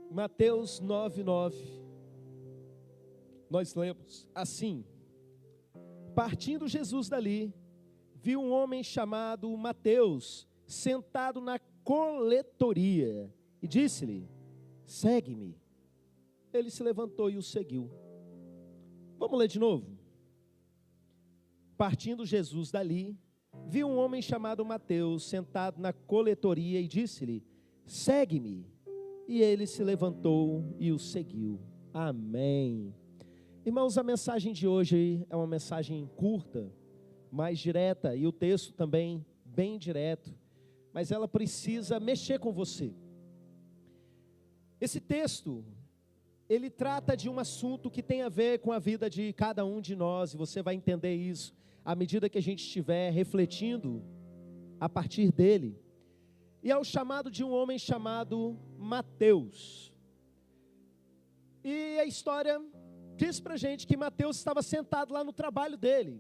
Mateus 9:9, nós lemos assim: partindo Jesus dali, viu um homem chamado Mateus, sentado na coletoria, e disse-lhe: segue-me. Ele se levantou e o seguiu. Vamos ler de novo? Partindo Jesus dali, viu um homem chamado Mateus, sentado na coletoria, e disse-lhe: segue-me. E ele se levantou e o seguiu. Amém. Irmãos, a mensagem de hoje é uma mensagem curta, mais direta, e o texto também bem direto, mas ela precisa mexer com você. Esse texto, ele trata de um assunto que tem a ver com a vida de cada um de nós, e você vai entender isso à medida que a gente estiver refletindo a partir dele. E é o chamado de um homem chamado Mateus. E a história diz pra gente que Mateus estava sentado lá no trabalho dele.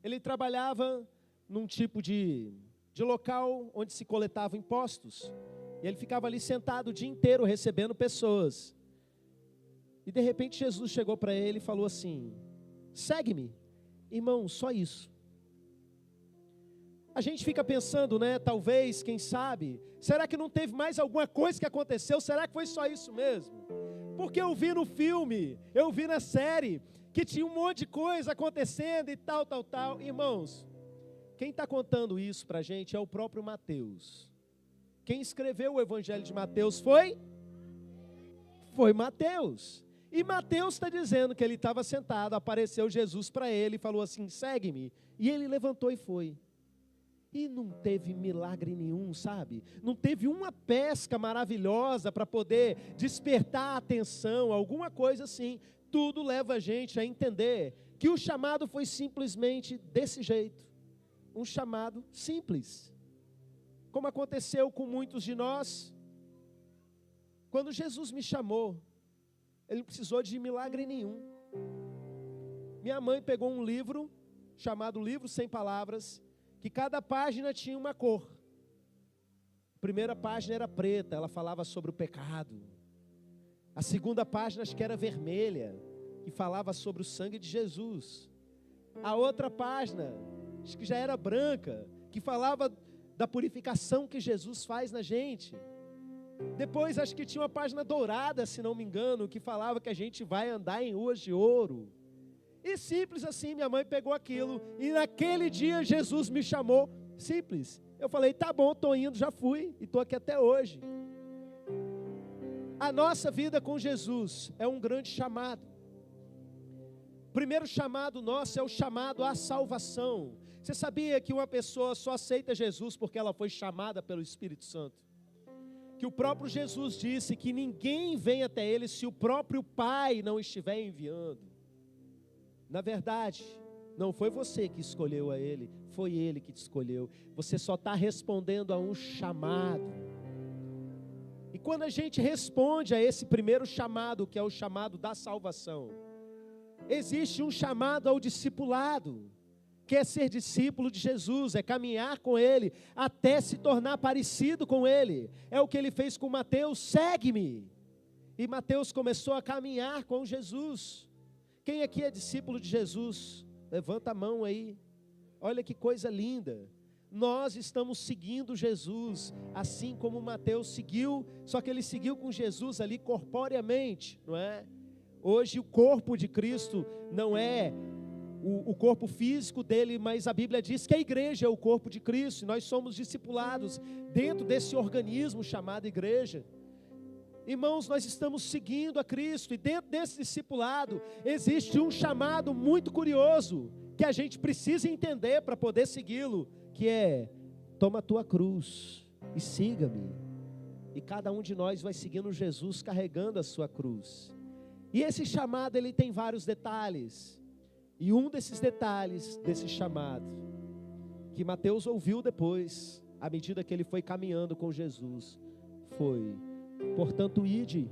Ele trabalhava num tipo de local onde se coletava impostos. E ele ficava ali sentado o dia inteiro recebendo pessoas. E de repente Jesus chegou para ele e falou assim: segue-me. Irmão, só isso. A gente fica pensando, né, talvez, quem sabe, será que não teve mais alguma coisa que aconteceu? Será que foi só isso mesmo? Porque eu vi no filme, eu vi na série, que tinha um monte de coisa acontecendo e tal. Irmãos, quem está contando isso para a gente é o próprio Mateus. Quem escreveu o Evangelho de Mateus foi Mateus. E Mateus está dizendo que ele estava sentado, apareceu Jesus para ele e falou assim: segue-me. E ele levantou e foi. E não teve milagre nenhum, sabe? Não teve uma pesca maravilhosa para poder despertar a atenção, alguma coisa assim. Tudo leva a gente a entender que o chamado foi simplesmente desse jeito. Um chamado simples. Como aconteceu com muitos de nós. Quando Jesus me chamou, ele não precisou de milagre nenhum. Minha mãe pegou um livro, chamado Livro Sem Palavras, que cada página tinha uma cor. A primeira página era preta, ela falava sobre o pecado. A segunda página acho que era vermelha, que falava sobre o sangue de Jesus. A outra página, acho que já era branca, que falava da purificação que Jesus faz na gente. Depois acho que tinha uma página dourada, se não me engano, que falava que a gente vai andar em ruas de ouro. E simples assim, minha mãe pegou aquilo, e naquele dia Jesus me chamou, simples. Eu falei: tá bom, estou indo, já fui, e estou aqui até hoje. A nossa vida com Jesus é um grande chamado. O primeiro chamado nosso é o chamado à salvação. Você sabia que uma pessoa só aceita Jesus porque ela foi chamada pelo Espírito Santo? Que o próprio Jesus disse que ninguém vem até Ele se o próprio Pai não estiver enviando. Na verdade, não foi você que escolheu a Ele, foi Ele que te escolheu. Você só está respondendo a um chamado. E quando a gente responde a esse primeiro chamado, que é o chamado da salvação, existe um chamado ao discipulado, que é ser discípulo de Jesus, é caminhar com Ele, até se tornar parecido com Ele. É o que Ele fez com Mateus: segue-me. E Mateus começou a caminhar com Jesus. Quem aqui é discípulo de Jesus? Levanta a mão aí. Olha que coisa linda. Nós estamos seguindo Jesus, assim como Mateus seguiu, só que ele seguiu com Jesus ali corporeamente, não é? Hoje o corpo de Cristo não é o corpo físico dele, mas a Bíblia diz que a igreja é o corpo de Cristo, e nós somos discipulados dentro desse organismo chamado igreja. Irmãos, nós estamos seguindo a Cristo, e dentro desse discipulado existe um chamado muito curioso, que a gente precisa entender para poder segui-lo, que é: toma a tua cruz e siga-me. E cada um de nós vai seguindo Jesus carregando a sua cruz. E esse chamado, ele tem vários detalhes. E um desses detalhes desse chamado, que Mateus ouviu depois, à medida que ele foi caminhando com Jesus, foi: portanto, ide,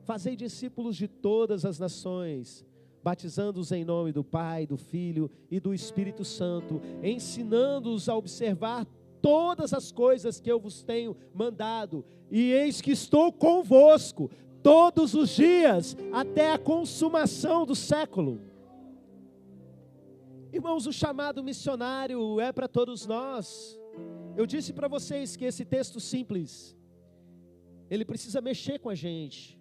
fazei discípulos de todas as nações, batizando-os em nome do Pai, do Filho e do Espírito Santo, ensinando-os a observar todas as coisas que eu vos tenho mandado, e eis que estou convosco todos os dias, até a consumação do século. Irmãos, o chamado missionário é para todos nós. Eu disse para vocês que esse texto simples, ele precisa mexer com a gente.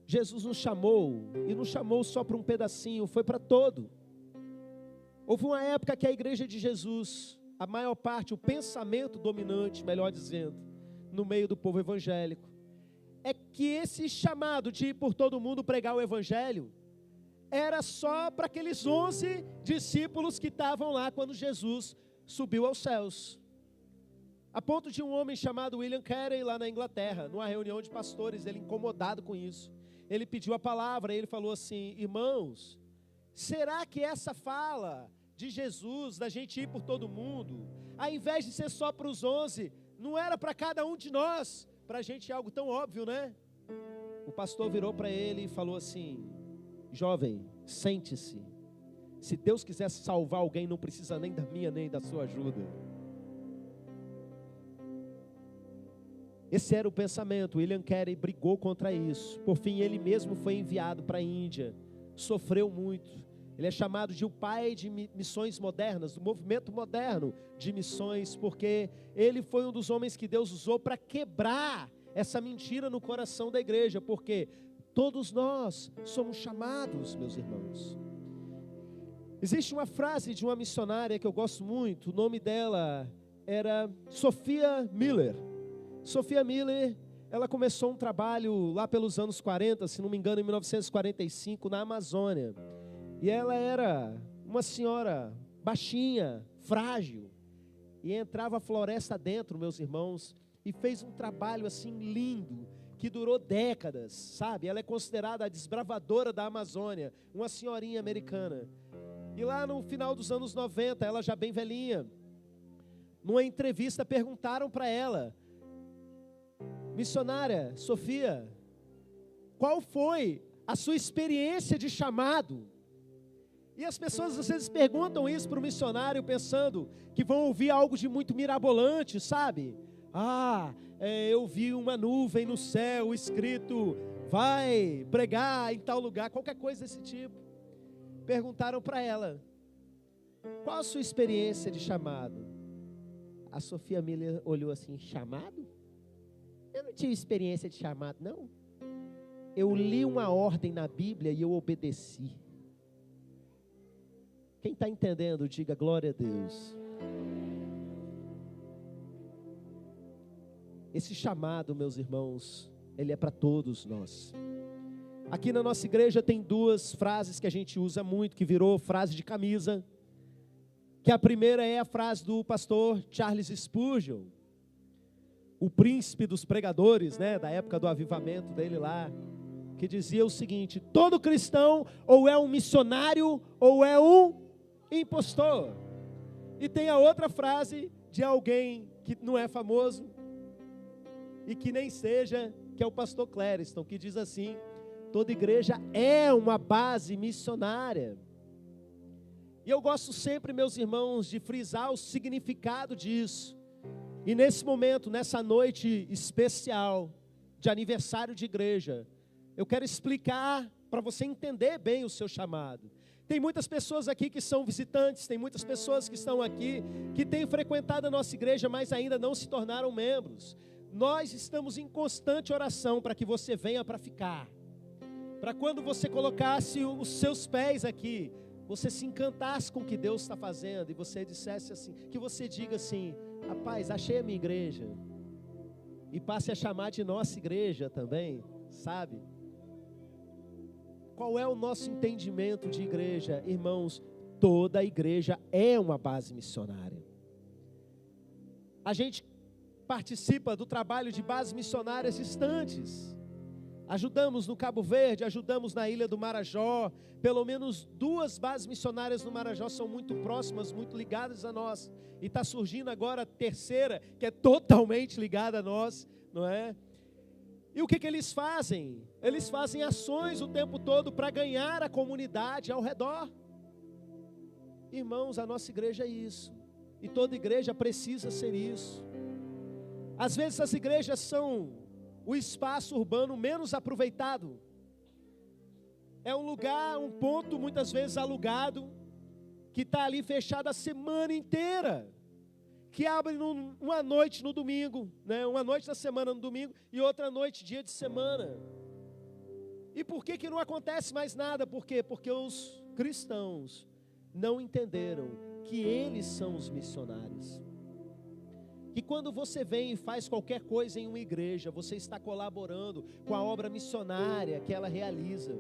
Jesus nos chamou, e nos chamou só para um pedacinho, foi para todo. Houve uma época que a igreja de Jesus, a maior parte, o pensamento dominante, melhor dizendo, no meio do povo evangélico, é que esse chamado de ir por todo mundo pregar o evangelho, era só para aqueles 11 discípulos que estavam lá quando Jesus subiu aos céus. A ponto de um homem chamado William Carey, lá na Inglaterra, numa reunião de pastores, ele incomodado com isso, ele pediu a palavra, ele falou assim: irmãos, será que essa fala de Jesus, da gente ir por todo mundo, ao invés de ser só para os 11, não era para cada um de nós? Para a gente é algo tão óbvio, né? O pastor virou para ele e falou assim: jovem, sente-se. Se Deus quiser salvar alguém, não precisa nem da minha, nem da sua ajuda. Esse era o pensamento. William Carey brigou contra isso. Por fim, ele mesmo foi enviado para a Índia. Sofreu muito. Ele é chamado de o pai de missões modernas, do movimento moderno de missões, porque ele foi um dos homens que Deus usou para quebrar essa mentira no coração da igreja, porque todos nós somos chamados, meus irmãos. Existe uma frase de uma missionária que eu gosto muito, o nome dela era Sophia Miller. Sophia Miller, ela começou um trabalho lá pelos anos 40, se não me engano, em 1945, na Amazônia. E ela era uma senhora baixinha, frágil, e entrava a floresta dentro, meus irmãos, e fez um trabalho assim lindo, que durou décadas, sabe? Ela é considerada a desbravadora da Amazônia, uma senhorinha americana. E lá no final dos anos 90, ela já bem velhinha, numa entrevista perguntaram para ela: missionária Sofia, qual foi a sua experiência de chamado? E as pessoas às vezes perguntam isso para o missionário pensando que vão ouvir algo de muito mirabolante, sabe? Eu vi uma nuvem no céu escrito, vai pregar em tal lugar, qualquer coisa desse tipo. Perguntaram para ela, qual a sua experiência de chamado? A Sophia Miller olhou assim: chamado? Eu não tive experiência de chamado, não. Eu li uma ordem na Bíblia e eu obedeci. Quem está entendendo, diga glória a Deus. Esse chamado, meus irmãos, ele é para todos nós. Aqui na nossa igreja tem duas frases que a gente usa muito, que virou frase de camisa. Que a primeira é a frase do pastor Charles Spurgeon, o príncipe dos pregadores, né, da época do avivamento dele lá, que dizia o seguinte: todo cristão ou é um missionário ou é um impostor. E tem a outra frase de alguém que não é famoso e que nem seja, que é o pastor Clériston, que diz assim: toda igreja é uma base missionária. E eu gosto sempre, meus irmãos, de frisar o significado disso. E nesse momento, nessa noite especial de aniversário de igreja, eu quero explicar para você entender bem o seu chamado. Tem muitas pessoas aqui que são visitantes, tem muitas pessoas que estão aqui, que têm frequentado a nossa igreja, mas ainda não se tornaram membros. Nós estamos em constante oração para que você venha para ficar. Para quando você colocasse os seus pés aqui, você se encantasse com o que Deus está fazendo, e você dissesse assim, que você diga assim: rapaz, achei a minha igreja, e passe a chamar de nossa igreja também, sabe? Qual é o nosso entendimento de igreja? Irmãos, toda a igreja é uma base missionária. A gente participa do trabalho de bases missionárias distantes. Ajudamos no Cabo Verde, ajudamos na Ilha do Marajó. Pelo menos 2 bases missionárias no Marajó são muito próximas, muito ligadas a nós. E está surgindo agora a terceira, que é totalmente ligada a nós, não é? E o que eles fazem? Eles fazem ações o tempo todo para ganhar a comunidade ao redor. Irmãos, a nossa igreja é isso. E toda igreja precisa ser isso. Às vezes as igrejas são o espaço urbano menos aproveitado. É um lugar, um ponto muitas vezes alugado, que está ali fechado a semana inteira, que abre uma noite no domingo, né? Uma noite da semana no domingo e outra noite dia de semana. E por que não acontece mais nada? Por quê? Porque os cristãos não entenderam que eles são os missionários. Que quando você vem e faz qualquer coisa em uma igreja, você está colaborando com a obra missionária que ela realiza.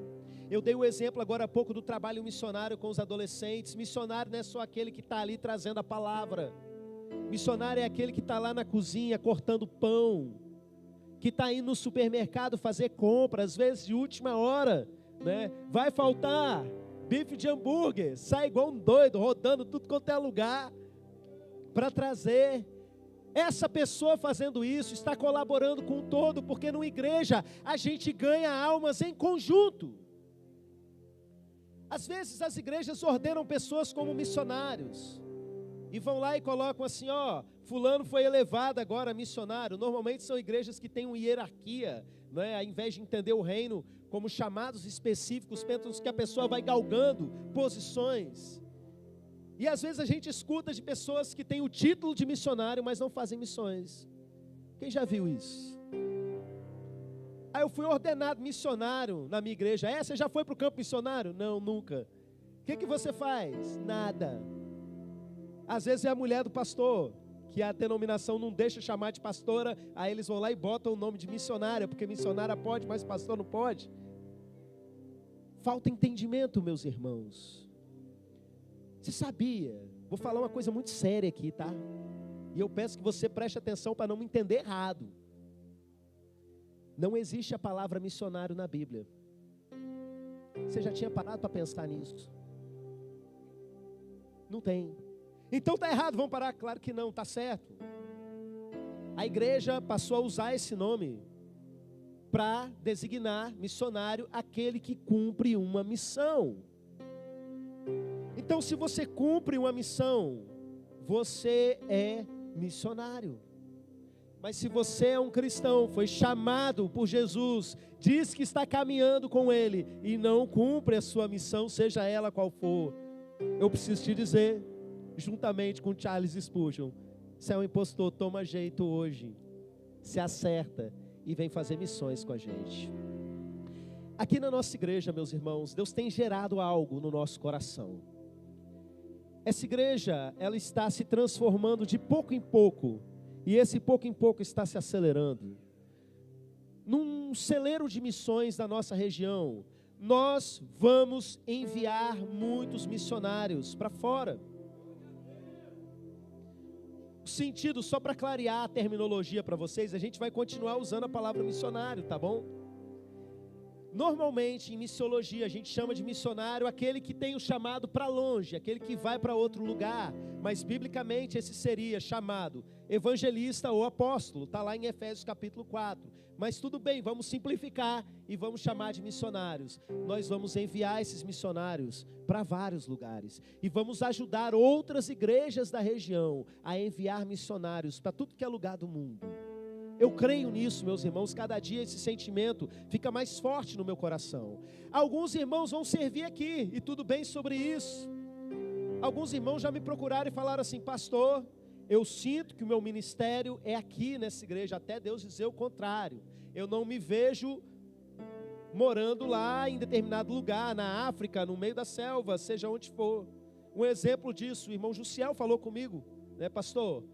Eu dei o exemplo agora há pouco do trabalho missionário com os adolescentes. Missionário não é só aquele que está ali trazendo a palavra. Missionário é aquele que está lá na cozinha cortando pão, que está indo no supermercado fazer compra, às vezes de última hora, né? Vai faltar bife de hambúrguer, sai igual um doido, rodando tudo quanto é lugar, para trazer. Essa pessoa fazendo isso está colaborando com o todo, porque numa igreja a gente ganha almas em conjunto. Às vezes as igrejas ordenam pessoas como missionários, e vão lá e colocam assim, ó, fulano foi elevado agora a missionário. Normalmente são igrejas que têm uma hierarquia, né? Ao invés de entender o reino como chamados específicos, pensam que a pessoa vai galgando posições. E às vezes a gente escuta de pessoas que têm o título de missionário, mas não fazem missões. Quem já viu isso? Eu fui ordenado missionário na minha igreja. Você já foi para o campo missionário? Não, nunca. O que você faz? Nada. Às vezes é a mulher do pastor, que a denominação não deixa chamar de pastora, aí eles vão lá e botam o nome de missionária, porque missionária pode, mas pastor não pode. Falta entendimento, meus irmãos. Você sabia? Vou falar uma coisa muito séria aqui, tá? E eu peço que você preste atenção para não me entender errado. Não existe a palavra missionário na Bíblia. Você já tinha parado para pensar nisso? Não tem. Então está errado, vamos parar? Claro que não, está certo. A igreja passou a usar esse nome para designar missionário aquele que cumpre uma missão. Então, se você cumpre uma missão, você é missionário. Mas se você é um cristão, foi chamado por Jesus, diz que está caminhando com Ele e não cumpre a sua missão, seja ela qual for, eu preciso te dizer, juntamente com Charles Spurgeon, você é um impostor, toma jeito hoje, se acerta e vem fazer missões com a gente. Aqui na nossa igreja, meus irmãos, Deus tem gerado algo no nosso coração. Essa igreja, ela está se transformando de pouco em pouco, e esse pouco em pouco está se acelerando. Num celeiro de missões da nossa região, nós vamos enviar muitos missionários para fora. O sentido, só para clarear a terminologia para vocês, a gente vai continuar usando a palavra missionário, tá bom? Normalmente, em missiologia, a gente chama de missionário aquele que tem o chamado para longe, aquele que vai para outro lugar, mas biblicamente esse seria chamado evangelista ou apóstolo, está lá em Efésios capítulo 4, mas tudo bem, vamos simplificar e vamos chamar de missionários. Nós vamos enviar esses missionários para vários lugares, e vamos ajudar outras igrejas da região a enviar missionários para tudo que é lugar do mundo. Eu creio nisso, meus irmãos, cada dia esse sentimento fica mais forte no meu coração. Alguns irmãos vão servir aqui, e tudo bem sobre isso. Alguns irmãos já me procuraram e falaram assim: pastor, eu sinto que o meu ministério é aqui nessa igreja, até Deus dizer o contrário. Eu não me vejo morando lá em determinado lugar, na África, no meio da selva, seja onde for. Um exemplo disso, o irmão Jussiel falou comigo, né, pastor?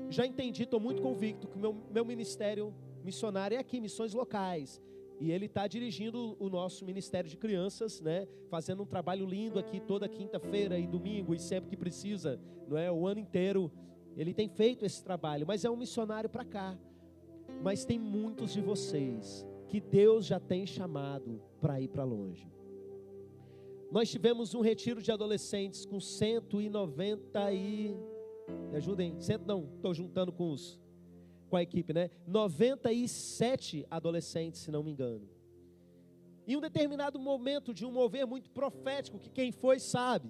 Já entendi, estou muito convicto que o meu ministério missionário é aqui, missões locais. E ele está dirigindo o nosso ministério de crianças, né? Fazendo um trabalho lindo aqui toda quinta-feira e domingo e sempre que precisa, não é? O ano inteiro ele tem feito esse trabalho, mas é um missionário para cá. Mas tem muitos de vocês que Deus já tem chamado para ir para longe. Nós tivemos um retiro de adolescentes com 190 e... Me ajudem, estou juntando com a equipe, né? 97 adolescentes, se não me engano. Em um determinado momento de um mover muito profético, que quem foi sabe,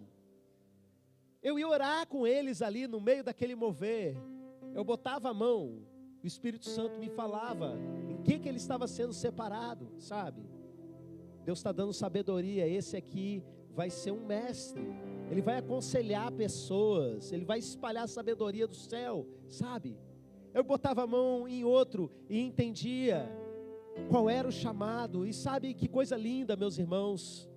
eu ia orar com eles ali no meio daquele mover, eu botava a mão, o Espírito Santo me falava em que ele estava sendo separado, sabe? Deus está dando sabedoria. Esse aqui vai ser um mestre, ele vai aconselhar pessoas, ele vai espalhar a sabedoria do céu, sabe? Eu botava a mão em outro e entendia qual era o chamado. E sabe que coisa linda, meus irmãos,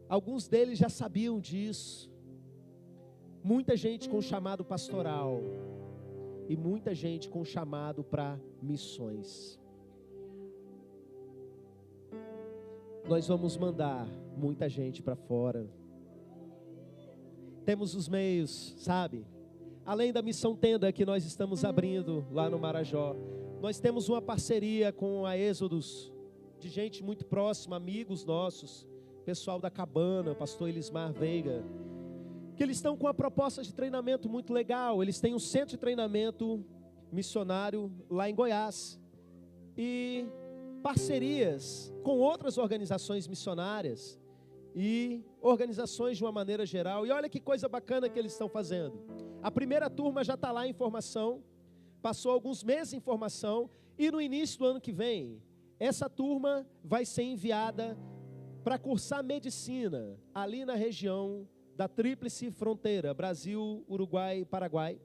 alguns deles já sabiam disso. Muita gente com chamado pastoral e muita gente com chamado para missões. Nós vamos mandar muita gente para fora. Temos os meios, sabe? Além da missão tenda que nós estamos abrindo lá no Marajó, nós temos uma parceria com a Êxodos, de gente muito próxima, amigos nossos, pessoal da Cabana, pastor Elismar Veiga, que eles estão com uma proposta de treinamento muito legal. Eles têm um centro de treinamento missionário lá em Goiás, e parcerias com outras organizações missionárias e organizações de uma maneira geral. E olha que coisa bacana que eles estão fazendo. A primeira turma já está lá em formação, passou alguns meses em formação, e no início do ano que vem, essa turma vai ser enviada para cursar medicina ali na região da Tríplice Fronteira, Brasil, Uruguai e Paraguai.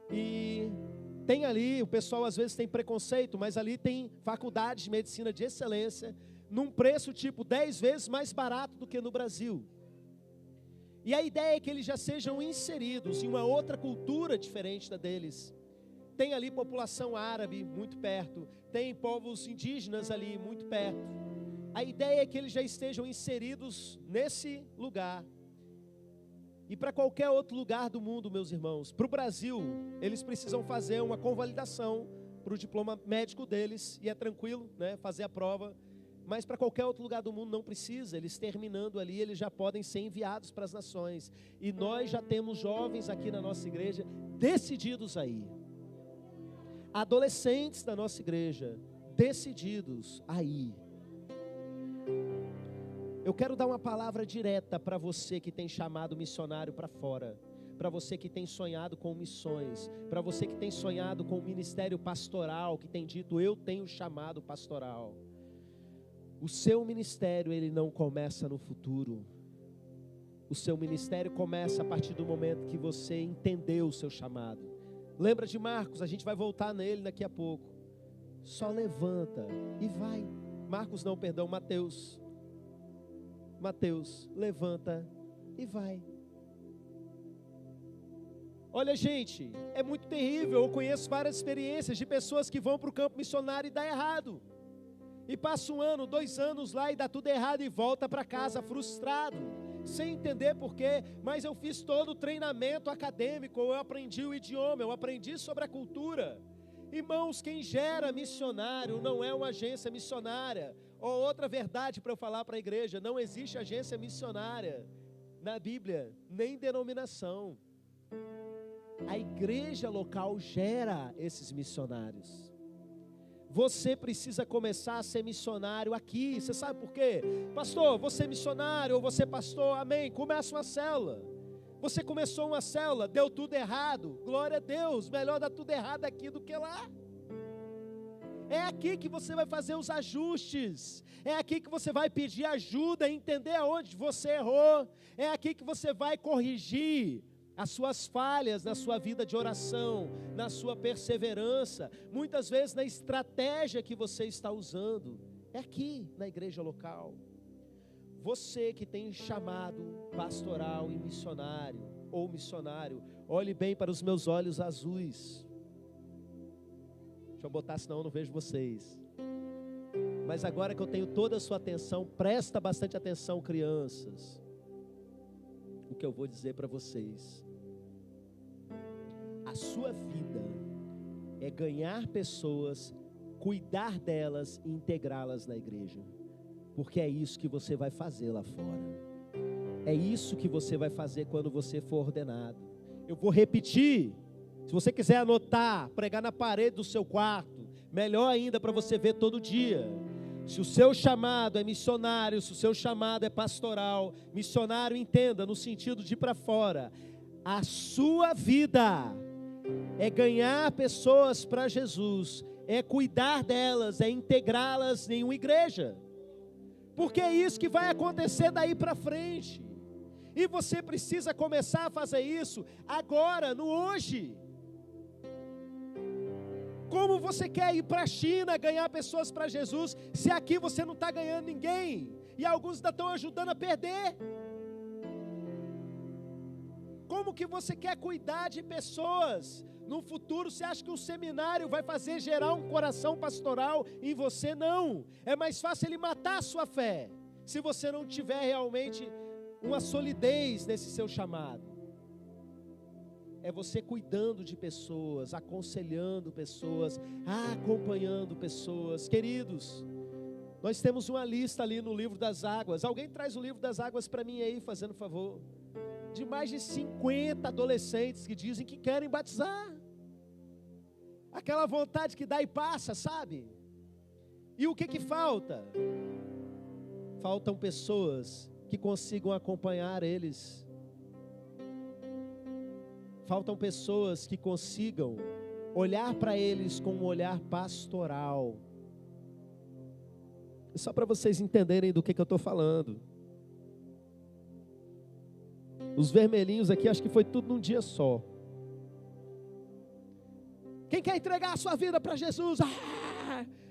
E tem ali, o pessoal às vezes tem preconceito, mas ali tem faculdade de medicina de excelência, num preço tipo 10 vezes mais barato do que no Brasil. E a ideia é que eles já sejam inseridos em uma outra cultura diferente da deles. Tem ali população árabe muito perto, tem povos indígenas ali muito perto. A ideia é que eles já estejam inseridos nesse lugar. E para qualquer outro lugar do mundo, meus irmãos, para o Brasil, eles precisam fazer uma convalidação para o diploma médico deles, e é tranquilo, né, fazer a prova. Mas para qualquer outro lugar do mundo não precisa. Eles terminando ali, eles já podem ser enviados para as nações. E nós já temos jovens aqui na nossa igreja decididos a ir. Adolescentes da nossa igreja decididos a ir. Eu quero dar uma palavra direta para você que tem chamado missionário para fora, para você que tem sonhado com missões, para você que tem sonhado com o ministério pastoral, que tem dito, eu tenho chamado pastoral. O seu ministério, ele não começa no futuro. O seu ministério começa a partir do momento que você entendeu o seu chamado. Lembra de Marcos? A gente vai voltar nele daqui a pouco. Só levanta e vai. Mateus, levanta e vai. Olha, gente, é muito terrível. Eu conheço várias experiências de pessoas que vão para o campo missionário e dá errado. E passa 1 ano, 2 anos lá e dá tudo errado e volta para casa frustrado, sem entender porquê. Mas eu fiz todo o treinamento acadêmico, eu aprendi o idioma, eu aprendi sobre a cultura. Irmãos, quem gera missionário não é uma agência missionária. Ou outra verdade para eu falar para a igreja, não existe agência missionária na Bíblia, nem denominação. A igreja local gera esses missionários. Você precisa começar a ser missionário aqui. Você sabe por quê? Pastor, você é missionário ou você é pastor? Amém. Começa uma célula. Você começou uma célula, deu tudo errado. Glória a Deus, melhor dar tudo errado aqui do que lá. É aqui que você vai fazer os ajustes. É aqui que você vai pedir ajuda, entender aonde você errou. É aqui que você vai corrigir as suas falhas na sua vida de oração, na sua perseverança, muitas vezes na estratégia que você está usando. É aqui na igreja local. Você que tem chamado pastoral e missionário, ou missionário, olhe bem para os meus olhos azuis. Deixa eu botar, senão eu não vejo vocês. Mas agora que eu tenho toda a sua atenção, presta bastante atenção, crianças. O que eu vou dizer para vocês. A sua vida é ganhar pessoas, cuidar delas e integrá-las na igreja. Porque é isso que você vai fazer lá fora. É isso que você vai fazer quando você for ordenado. Eu vou repetir. Se você quiser anotar, pregar na parede do seu quarto, melhor ainda para você ver todo dia. Se o seu chamado é missionário, se o seu chamado é pastoral, missionário, entenda, no sentido de ir para fora. A sua vida é ganhar pessoas para Jesus é cuidar delas, é integrá-las em uma igreja. Porque é isso que vai acontecer daí para frente. E você precisa começar a fazer isso agora, no hoje. Como você quer ir para a China ganhar pessoas para Jesus, se aqui você não está ganhando ninguém? E alguns ainda estão ajudando a perder. Como que você quer cuidar de pessoas? No futuro, você acha que um seminário vai fazer gerar um coração pastoral em você? Não. É mais fácil ele matar a sua fé, se você não tiver realmente uma solidez nesse seu chamado. É você cuidando de pessoas, aconselhando pessoas, acompanhando pessoas. Queridos, nós temos uma lista ali no livro das águas. Alguém traz o livro das águas para mim aí, fazendo favor. De mais de 50 adolescentes que dizem que querem batizar. Aquela vontade que dá e passa, sabe? E o que falta? Faltam pessoas que consigam acompanhar eles. Faltam pessoas que consigam olhar para eles com um olhar pastoral. Só para vocês entenderem do que eu estou falando. Os vermelhinhos aqui, acho que foi tudo num dia só. Quem quer entregar a sua vida para Jesus?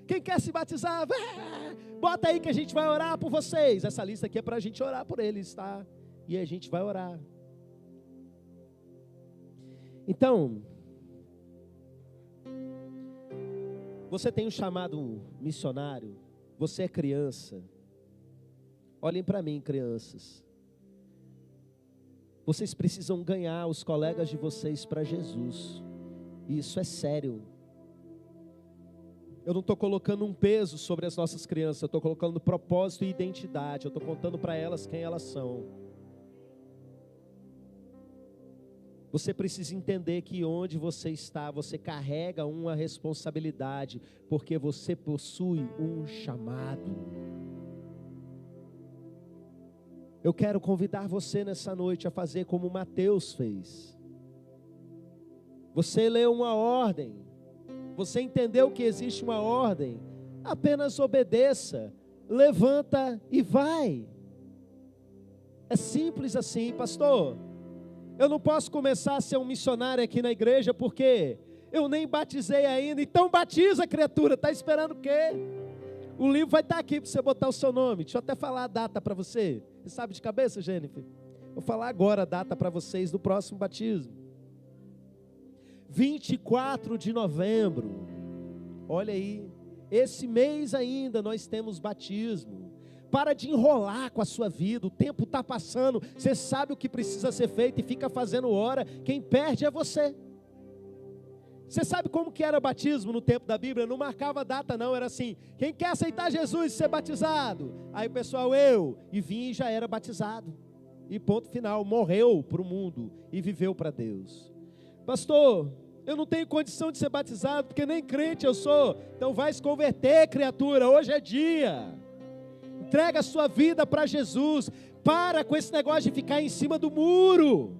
Quem quer se batizar? Bota aí que a gente vai orar por vocês. Essa lista aqui é para a gente orar por eles, tá? E a gente vai orar. Então, você tem um chamado missionário. Você é criança. Olhem para mim, crianças. Vocês precisam ganhar os colegas de vocês para Jesus. Isso é sério. Eu não estou colocando um peso sobre as nossas crianças. Eu estou colocando propósito e identidade. Eu estou contando para elas quem elas são. Você precisa entender que onde você está, você carrega uma responsabilidade, porque você possui um chamado. Eu quero convidar você nessa noite a fazer como Mateus fez. Você leu uma ordem, você entendeu que existe uma ordem, apenas obedeça, levanta e vai. É simples assim, pastor. Eu não posso começar a ser um missionário aqui na igreja porque eu nem batizei ainda. Então batiza, criatura, está esperando o quê? O livro vai estar aqui para você botar o seu nome. Deixa eu até falar a data para você. Você sabe de cabeça, Jennifer? Vou falar agora a data para vocês do próximo batismo. 24 de novembro. Olha aí. Esse mês ainda nós temos batismo. Para de enrolar com a sua vida, o tempo está passando, você sabe o que precisa ser feito e fica fazendo hora, quem perde é você. Você sabe como que era batismo no tempo da Bíblia? Não marcava data não, era assim, quem quer aceitar Jesus e ser batizado? Aí o pessoal, e vinha e já era batizado, e ponto final, morreu para o mundo e viveu para Deus. Pastor, eu não tenho condição de ser batizado, porque nem crente eu sou, então vai se converter, criatura, hoje é dia. Entrega a sua vida para Jesus. Para com esse negócio de ficar em cima do muro.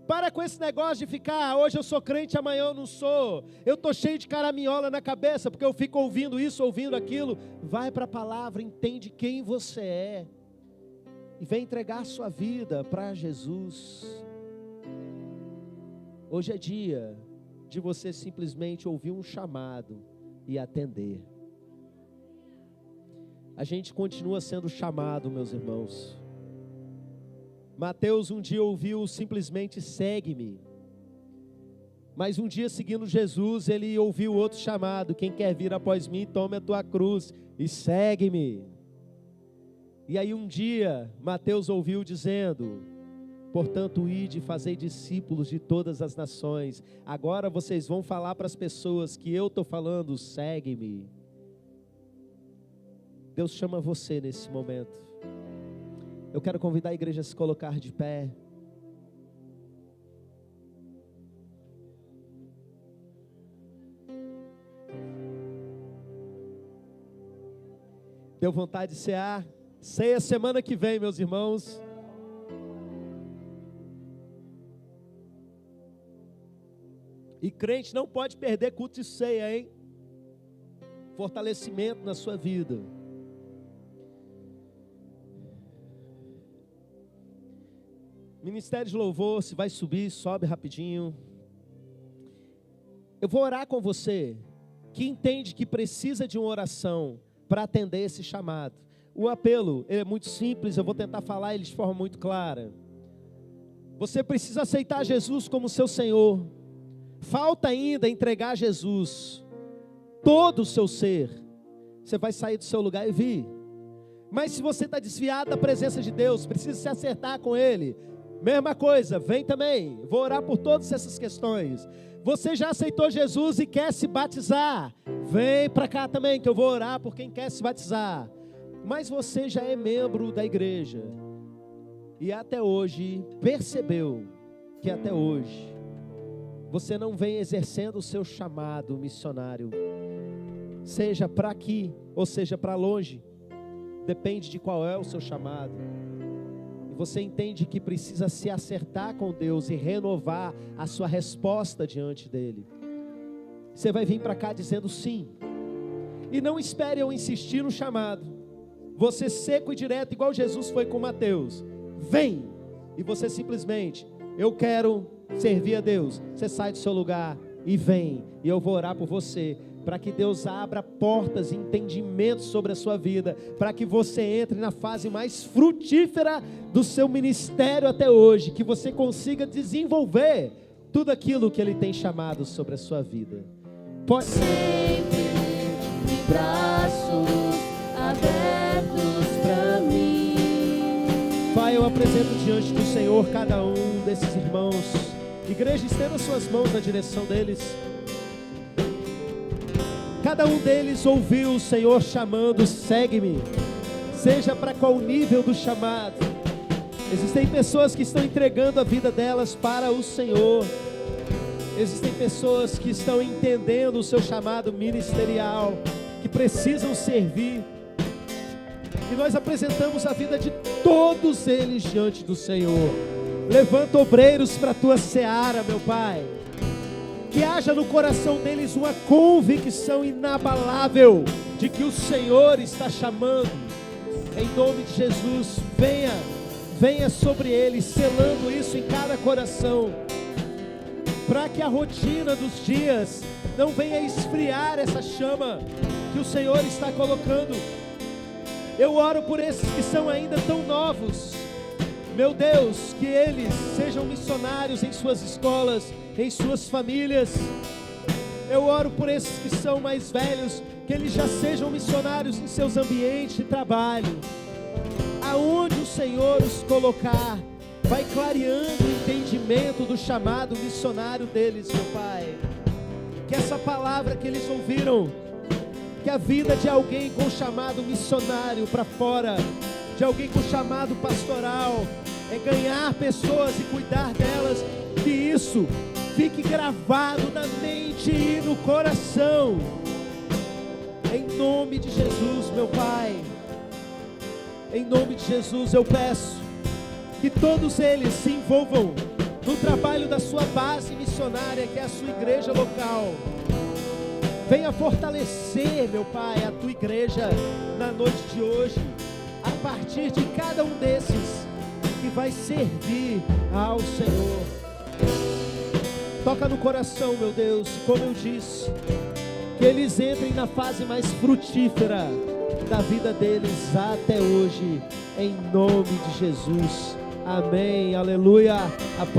Para com esse negócio de ficar, hoje eu sou crente, amanhã eu não sou. Eu estou cheio de caraminhola na cabeça, porque eu fico ouvindo isso, ouvindo aquilo. Vai para a palavra, entende quem você é. E vem entregar a sua vida para Jesus. Hoje é dia de você simplesmente ouvir um chamado e atender. A gente continua sendo chamado, meus irmãos. Mateus um dia ouviu simplesmente segue-me. Mas um dia seguindo Jesus, ele ouviu outro chamado. Quem quer vir após mim, tome a tua cruz e segue-me. E aí um dia, Mateus ouviu dizendo, portanto, ide e fazei discípulos de todas as nações. Agora vocês vão falar para as pessoas que eu estou falando, segue-me. Deus chama você nesse momento. Eu quero convidar a igreja a se colocar de pé. Deu vontade de cear? Ceia semana que vem, meus irmãos. E crente não pode perder culto de ceia, hein? fortalecimento na sua vida. Ministério de Louvor, se vai subir, sobe rapidinho. Eu vou orar com você, que entende que precisa de uma oração para atender esse chamado. O apelo é muito simples, eu vou tentar falar ele de forma muito clara. Você precisa aceitar Jesus como seu Senhor. Falta ainda entregar a Jesus todo o seu ser. Você vai sair do seu lugar e vir. Mas se você está desviado da presença de Deus, precisa se acertar com Ele. Mesma coisa, vem também. Vou orar por todas essas questões. Você já aceitou Jesus e quer se batizar? Vem para cá também, que eu vou orar por quem quer se batizar. Mas você já é membro da igreja e até hoje percebeu que até hoje você não vem exercendo o seu chamado missionário, seja para aqui ou seja para longe, depende de qual é o seu chamado. E você entende que precisa se acertar com Deus e renovar a sua resposta diante dele. Você vai vir para cá dizendo sim, e não espere eu insistir no chamado. Você seco e direto, igual Jesus foi com Mateus. Vem, e você simplesmente, eu quero servir a Deus. Você sai do seu lugar e vem, e eu vou orar por você, para que Deus abra portas e entendimentos sobre a sua vida, para que você entre na fase mais frutífera do seu ministério até hoje, que você consiga desenvolver tudo aquilo que Ele tem chamado sobre a sua vida. Pode sempre de braços abertos para mim. Pai, eu apresento diante do Senhor cada um desses irmãos. Igreja, estenda suas mãos na direção deles. Cada um deles ouviu o Senhor chamando, segue-me. Seja para qual nível do chamado. Existem pessoas que estão entregando a vida delas para o Senhor. Existem pessoas que estão entendendo o seu chamado ministerial, que precisam servir. E nós apresentamos a vida de todos eles diante do Senhor. Levanta obreiros para a tua seara, meu Pai. Que haja no coração deles uma convicção inabalável de que o Senhor está chamando. Em nome de Jesus, venha sobre eles, selando isso em cada coração, para que a rotina dos dias não venha esfriar essa chama que o Senhor está colocando. Eu oro por esses que são ainda tão novos, meu Deus, que eles sejam missionários em suas escolas, em suas famílias. Eu oro por esses que são mais velhos, que eles já sejam missionários em seus ambientes de trabalho. Aonde o Senhor os colocar, vai clareando o entendimento do chamado missionário deles, meu Pai. Que essa palavra que eles ouviram, que a vida de alguém com chamado missionário para fora, de alguém com chamado pastoral, é ganhar pessoas e cuidar delas, que isso fique gravado na mente e no coração. Em nome de Jesus, meu Pai, em nome de Jesus eu peço que todos eles se envolvam no trabalho da sua base missionária, que é a sua igreja local. Venha fortalecer, meu Pai, a tua igreja na noite de hoje, a partir de cada um desses que vai servir ao Senhor. Toca no coração, meu Deus, como eu disse, que eles entrem na fase mais frutífera da vida deles até hoje, em nome de Jesus. Amém, aleluia.